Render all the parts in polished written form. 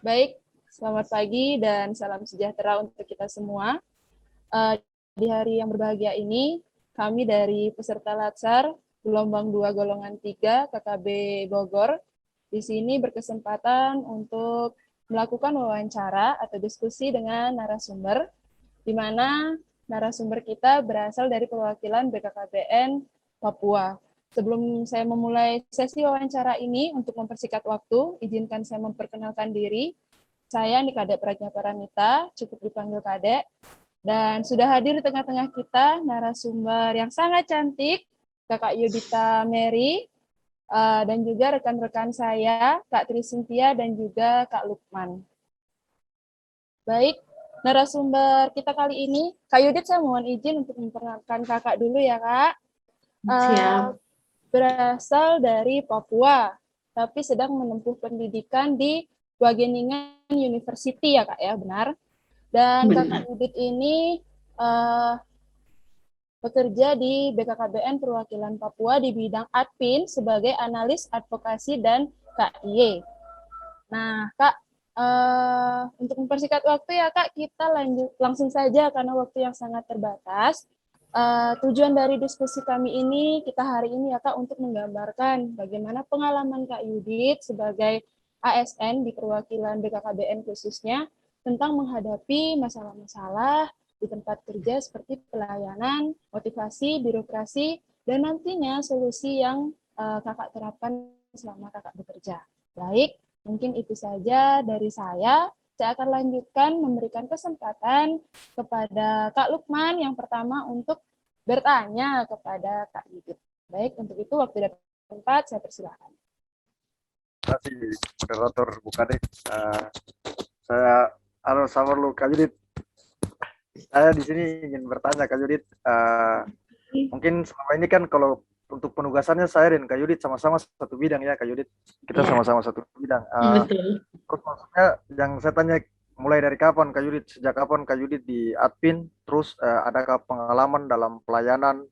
Baik, selamat pagi dan salam sejahtera untuk kita semua. Di hari yang berbahagia ini, kami dari peserta Latsar gelombang 2 golongan 3 KKB Bogor di sini berkesempatan untuk melakukan wawancara atau diskusi dengan narasumber, di mana narasumber kita berasal dari perwakilan BKKBN Papua. Sebelum saya memulai sesi wawancara ini, untuk mempersingkat waktu, izinkan saya memperkenalkan diri. Saya Nikade Prajna Paramita, cukup dipanggil Kadek, dan sudah hadir di tengah-tengah kita narasumber yang sangat cantik, Kakak Yudita Mary, dan juga rekan-rekan saya, Kak Tri Cynthia dan juga Kak Lukman. Baik, narasumber kita kali ini, Kak Yudit, saya mohon izin untuk memperkenalkan kakak dulu ya, Kak. Siap. Berasal dari Papua, tapi sedang menempuh pendidikan di Wageningen University ya, Kak, ya, benar? Dan Kakak Yudit ini bekerja di BKKBN Perwakilan Papua di bidang admin sebagai analis advokasi dan KIY. Nah, Kak, untuk mempersingkat waktu ya, Kak, kita langsung saja karena waktu yang sangat terbatas. Tujuan dari diskusi kami ini, kita hari ini ya Kak, untuk menggambarkan bagaimana pengalaman Kak Yudit sebagai ASN di perwakilan BKKBN khususnya tentang menghadapi masalah-masalah di tempat kerja seperti pelayanan, motivasi, birokrasi, dan nantinya solusi yang Kakak terapkan selama Kakak bekerja. Baik, mungkin itu saja dari saya. Saya akan lanjutkan memberikan kesempatan kepada Kak Lukman yang pertama untuk bertanya kepada Kak Yudit. Baik, untuk itu waktu dan tempat saya persilakan. Terima kasih moderator Bukade. Saya halo sama lu Kak Yudit. Saya di sini ingin bertanya Kak Yudit. Mungkin selama ini kan kalau untuk penugasannya saya dan Kak Yudit sama-sama satu bidang ya Kak Yudit. Kita sama-sama satu bidang. Betul. Terus maksudnya yang saya tanya mulai dari kapan Kak Yudit, sejak kapan Kak Yudit di admin, terus adakah pengalaman dalam pelayanan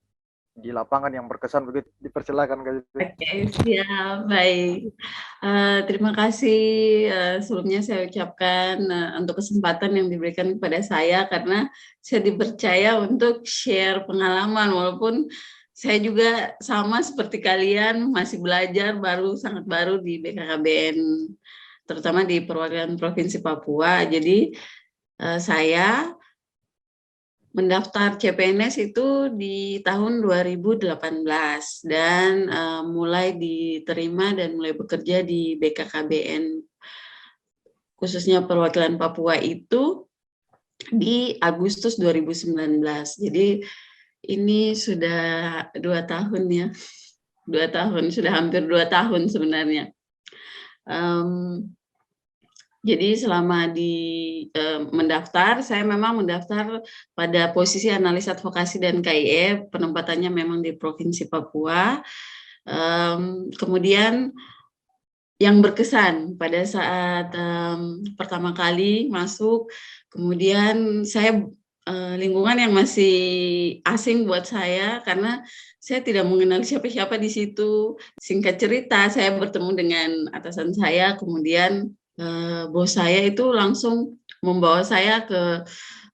di lapangan yang berkesan begitu? Dipersilakan Kak Yudit. Oke, siap, baik. Terima kasih sebelumnya saya ucapkan untuk kesempatan yang diberikan kepada saya karena saya dipercaya untuk share pengalaman walaupun saya juga sama seperti kalian masih belajar sangat baru di BKKBN terutama di perwakilan Provinsi Papua. Jadi saya mendaftar CPNS itu di tahun 2018 dan mulai diterima dan mulai bekerja di BKKBN khususnya perwakilan Papua itu di Agustus 2019. Jadi ini sudah 2 tahun ya, 2 tahun, sudah hampir 2 tahun sebenarnya. Jadi selama mendaftar, saya memang mendaftar pada posisi analis advokasi dan KIE, penempatannya memang di Provinsi Papua. Kemudian yang berkesan pada saat pertama kali masuk, kemudian saya lingkungan yang masih asing buat saya karena saya tidak mengenal siapa-siapa di situ. Singkat cerita, saya bertemu dengan atasan saya, kemudian bos saya itu langsung membawa saya ke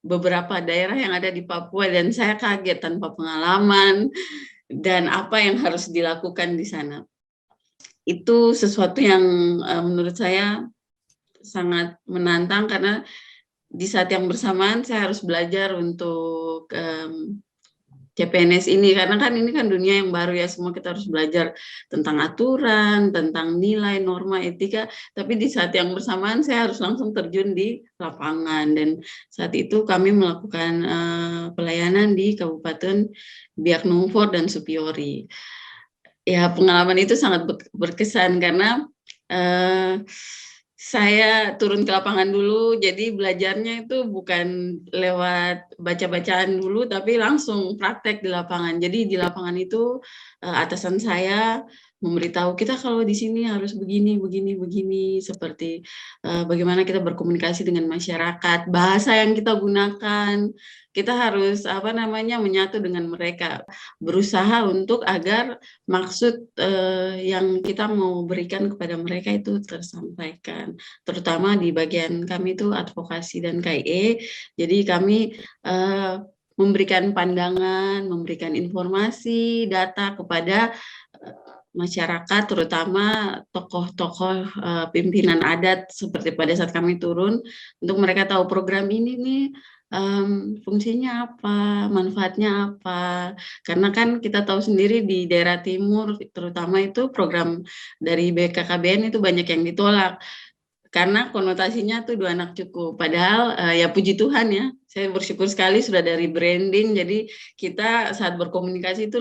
beberapa daerah yang ada di Papua dan saya kaget tanpa pengalaman dan apa yang harus dilakukan di sana. Itu sesuatu yang menurut saya sangat menantang karena di saat yang bersamaan saya harus belajar untuk CPNS ini karena kan ini kan dunia yang baru ya, semua kita harus belajar tentang aturan, tentang nilai, norma, etika, tapi di saat yang bersamaan saya harus langsung terjun di lapangan dan saat itu kami melakukan pelayanan di Kabupaten Biak Numfor dan Supiori. Ya, pengalaman itu sangat berkesan karena saya turun ke lapangan dulu, jadi belajarnya itu bukan lewat baca-bacaan dulu, tapi langsung praktek di lapangan. Jadi di lapangan itu atasan saya memberitahu kita kalau di sini harus begini, begini, begini, seperti bagaimana kita berkomunikasi dengan masyarakat, bahasa yang kita gunakan, kita harus menyatu dengan mereka, berusaha untuk agar maksud yang kita mau berikan kepada mereka itu tersampaikan, terutama di bagian kami itu advokasi dan KIE. Jadi kami memberikan pandangan, memberikan informasi, data kepada masyarakat, terutama tokoh-tokoh pimpinan adat seperti pada saat kami turun, untuk mereka tahu program ini nih fungsinya apa, manfaatnya apa. Karena kan kita tahu sendiri di daerah timur, terutama itu program dari BKKBN itu banyak yang ditolak. Karena konotasinya tuh 2 anak cukup. Padahal ya puji Tuhan ya, saya bersyukur sekali sudah dari branding, jadi kita saat berkomunikasi itu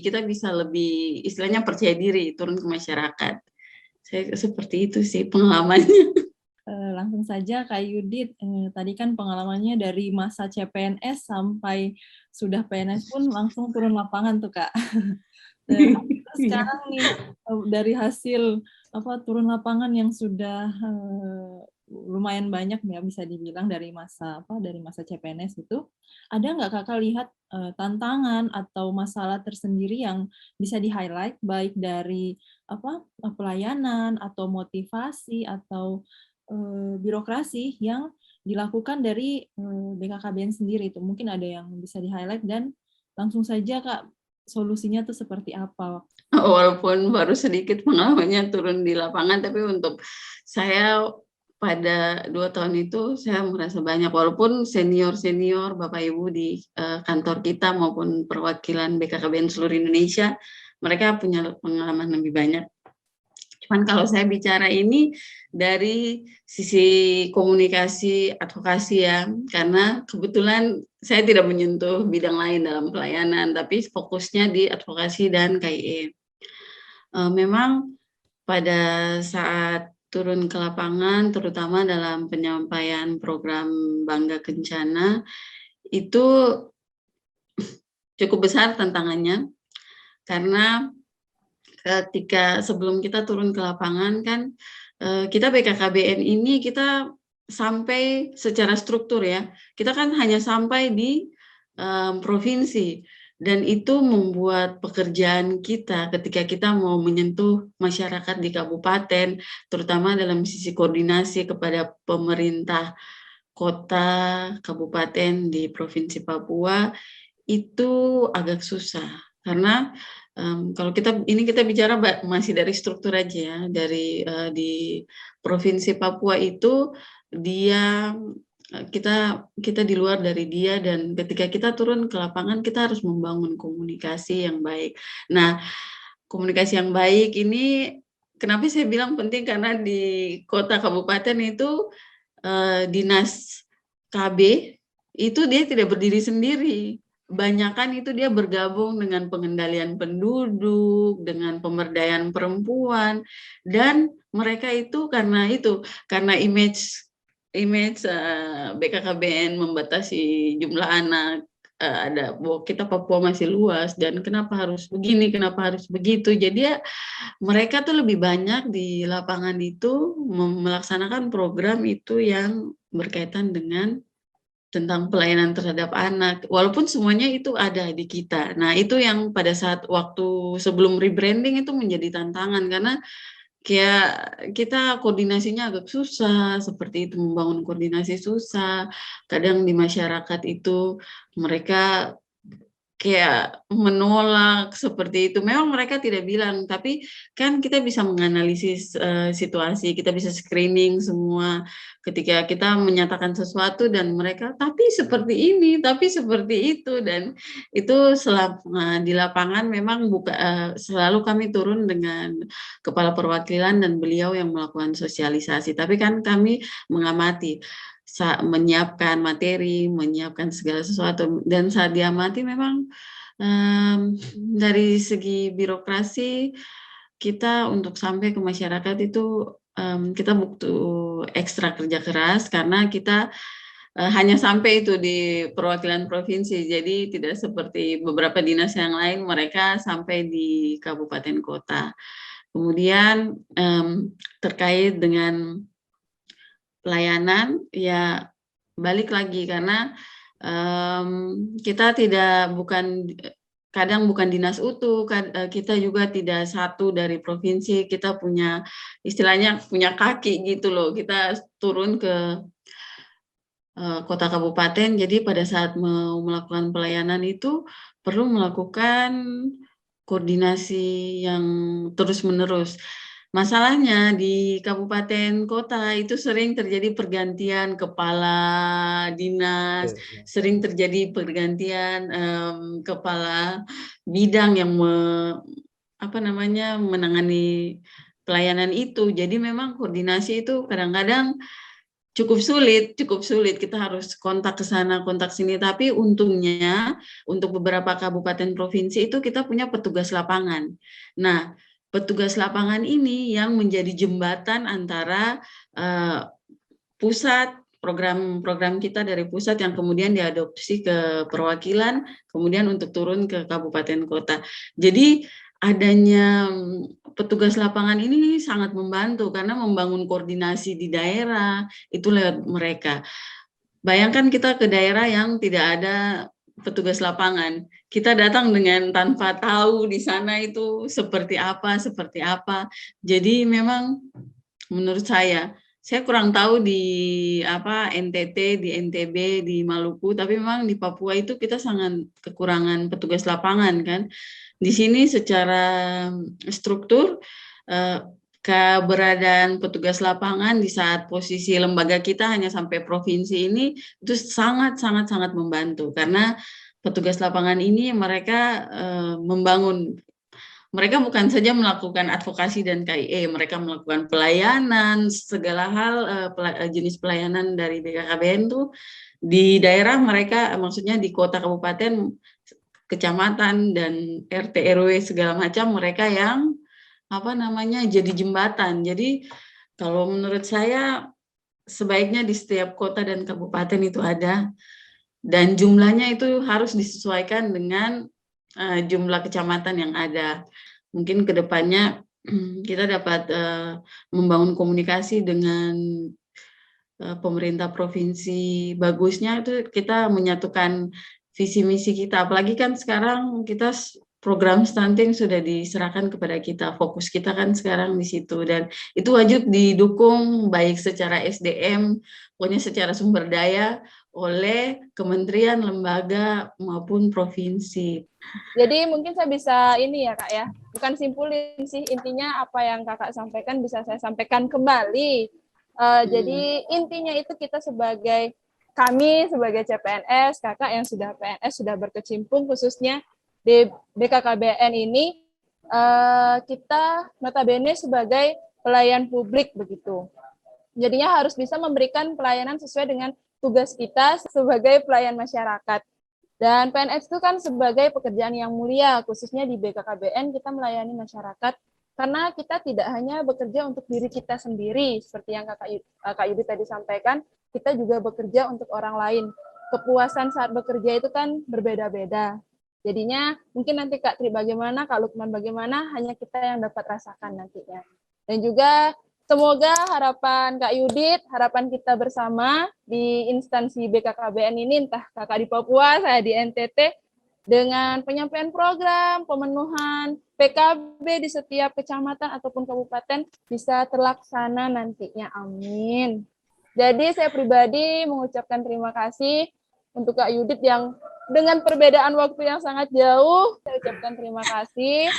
kita bisa lebih istilahnya percaya diri turun ke masyarakat. Saya seperti itu sih pengalamannya. Langsung saja Kak Yudit, tadi kan pengalamannya dari masa CPNS sampai sudah PNS pun langsung turun lapangan tuh Kak. Dan sekarang nih dari hasil turun lapangan yang sudah lumayan banyak ya bisa dibilang dari masa CPNS itu, ada nggak Kakak lihat tantangan atau masalah tersendiri yang bisa di-highlight baik dari pelayanan atau motivasi atau birokrasi yang dilakukan dari BKKBN sendiri itu, mungkin ada yang bisa di-highlight dan langsung saja Kak, solusinya tuh seperti apa? Walaupun baru sedikit pengalamannya turun di lapangan, tapi untuk saya pada 2 tahun itu saya merasa banyak, walaupun senior-senior Bapak Ibu di kantor kita maupun perwakilan BKKBN seluruh Indonesia, mereka punya pengalaman lebih banyak. Cuman kalau saya bicara ini dari sisi komunikasi advokasi ya, karena kebetulan saya tidak menyentuh bidang lain dalam pelayanan, tapi fokusnya di advokasi dan KIE. Memang pada saat turun ke lapangan, terutama dalam penyampaian program Bangga Kencana, itu cukup besar tantangannya, karena ketika sebelum kita turun ke lapangan kan, kita BKKBN ini kita sampai secara struktur ya, kita kan hanya sampai di provinsi, dan itu membuat pekerjaan kita ketika kita mau menyentuh masyarakat di kabupaten, terutama dalam sisi koordinasi kepada pemerintah kota, kabupaten di Provinsi Papua, itu agak susah. Karena kalau kita bicara masih dari struktur aja ya, dari di Provinsi Papua itu kita di luar dari dia, dan ketika kita turun ke lapangan kita harus membangun komunikasi yang baik. Nah, komunikasi yang baik ini kenapa saya bilang penting, karena di kota kabupaten itu dinas KB itu dia tidak berdiri sendiri. Banyakan itu dia bergabung dengan pengendalian penduduk, dengan pemberdayaan perempuan, dan mereka itu karena image BKKBN membatasi jumlah anak, ada bahwa kita Papua masih luas dan kenapa harus begini, kenapa harus begitu. Jadi ya mereka tuh lebih banyak di lapangan itu melaksanakan program itu yang berkaitan dengan tentang pelayanan terhadap anak, walaupun semuanya itu ada di kita. Nah, itu yang pada saat waktu sebelum rebranding itu menjadi tantangan, karena kayak kita koordinasinya agak susah, seperti itu, membangun koordinasi susah. Kadang di masyarakat itu mereka kayak menolak seperti itu. Memang mereka tidak bilang, tapi kan kita bisa menganalisis situasi, kita bisa screening semua ketika kita menyatakan sesuatu dan mereka tapi seperti ini, tapi seperti itu, dan itu selama di lapangan memang selalu kami turun dengan kepala perwakilan dan beliau yang melakukan sosialisasi. Tapi kan kami mengamati, menyiapkan materi, menyiapkan segala sesuatu, dan saat diamati memang dari segi birokrasi kita untuk sampai ke masyarakat itu kita butuh ekstra kerja keras, karena kita hanya sampai itu di perwakilan provinsi, jadi tidak seperti beberapa dinas yang lain, mereka sampai di kabupaten kota. Kemudian terkait dengan pelayanan, ya balik lagi, karena Kita kadang bukan dinas utuh, kita juga tidak satu dari provinsi, kita punya istilahnya punya kaki gitu loh, kita turun ke kota kabupaten, jadi pada saat mau melakukan pelayanan itu perlu melakukan koordinasi yang terus-menerus. Masalahnya di kabupaten kota itu sering terjadi pergantian kepala dinas, sering terjadi pergantian kepala bidang yang menangani pelayanan itu. Jadi memang koordinasi itu kadang-kadang cukup sulit. Kita harus kontak ke sana, kontak sini. Tapi untungnya untuk beberapa kabupaten provinsi itu kita punya petugas lapangan. Nah, petugas lapangan ini yang menjadi jembatan antara pusat, program-program kita dari pusat yang kemudian diadopsi ke perwakilan, kemudian untuk turun ke kabupaten kota. Jadi adanya petugas lapangan ini sangat membantu karena membangun koordinasi di daerah itu lewat mereka. Bayangkan kita ke daerah yang tidak ada petugas lapangan, kita datang dengan tanpa tahu di sana itu seperti apa. Jadi memang menurut saya kurang tahu di NTT, di NTB, di Maluku, tapi memang di Papua itu kita sangat kekurangan petugas lapangan kan. Di sini secara struktur keberadaan petugas lapangan di saat posisi lembaga kita hanya sampai provinsi ini itu sangat membantu karena petugas lapangan ini mereka mereka bukan saja melakukan advokasi dan KIE, mereka melakukan pelayanan, segala hal jenis pelayanan dari BKKBN itu di daerah mereka, maksudnya di kota kabupaten, kecamatan dan RT RW segala macam mereka yang jadi jembatan. Jadi kalau menurut saya sebaiknya di setiap kota dan kabupaten itu ada dan jumlahnya itu harus disesuaikan dengan jumlah kecamatan yang ada. Mungkin kedepannya kita dapat membangun komunikasi dengan pemerintah provinsi. Bagusnya itu kita menyatukan visi misi kita. Apalagi kan sekarang kita program stunting sudah diserahkan kepada kita. Fokus kita kan sekarang di situ dan itu wajib didukung baik secara SDM, pokoknya secara sumber daya oleh kementerian, lembaga maupun provinsi. Jadi mungkin saya bisa ini ya Kak ya, bukan simpulin sih, intinya apa yang Kakak sampaikan bisa saya sampaikan kembali. Jadi intinya itu kita kami sebagai CPNS, Kakak yang sudah PNS, sudah berkecimpung khususnya di BKKBN ini, kita notabene sebagai pelayan publik begitu. Jadinya harus bisa memberikan pelayanan sesuai dengan tugas kita sebagai pelayan masyarakat. Dan PNS itu kan sebagai pekerjaan yang mulia, khususnya di BKKBN kita melayani masyarakat, karena kita tidak hanya bekerja untuk diri kita sendiri, seperti yang Kak Yudi tadi sampaikan, kita juga bekerja untuk orang lain. Kepuasan saat bekerja itu kan berbeda-beda. Jadinya mungkin nanti Kak Tri bagaimana, Kak Lukman bagaimana, hanya kita yang dapat rasakan nantinya. Dan juga semoga harapan Kak Yudit, harapan kita bersama di instansi BKKBN ini, entah Kakak di Papua, saya di NTT, dengan penyampaian program, pemenuhan PKB di setiap kecamatan ataupun kabupaten bisa terlaksana nantinya. Amin. Jadi saya pribadi mengucapkan terima kasih untuk Kak Yudit yang dengan perbedaan waktu yang sangat jauh, saya ucapkan terima kasih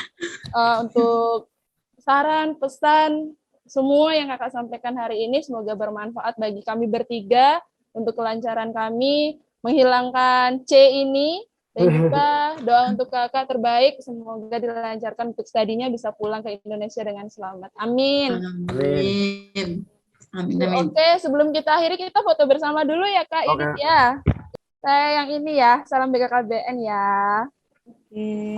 untuk saran, pesan, semua yang Kakak sampaikan hari ini. Semoga bermanfaat bagi kami bertiga untuk kelancaran kami menghilangkan C ini. Dan juga doa untuk Kakak terbaik, semoga dilancarkan untuk studinya bisa pulang ke Indonesia dengan selamat. Amin. Amin. Amin. Oke, sebelum kita akhiri, kita foto bersama dulu ya Kak Yudit ya. Saya yang ini ya, salam BKKBN ya.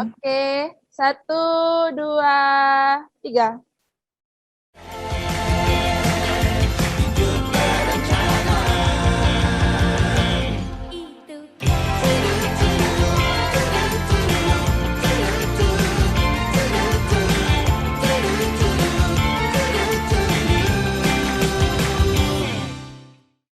Oke, 1, 2, 3.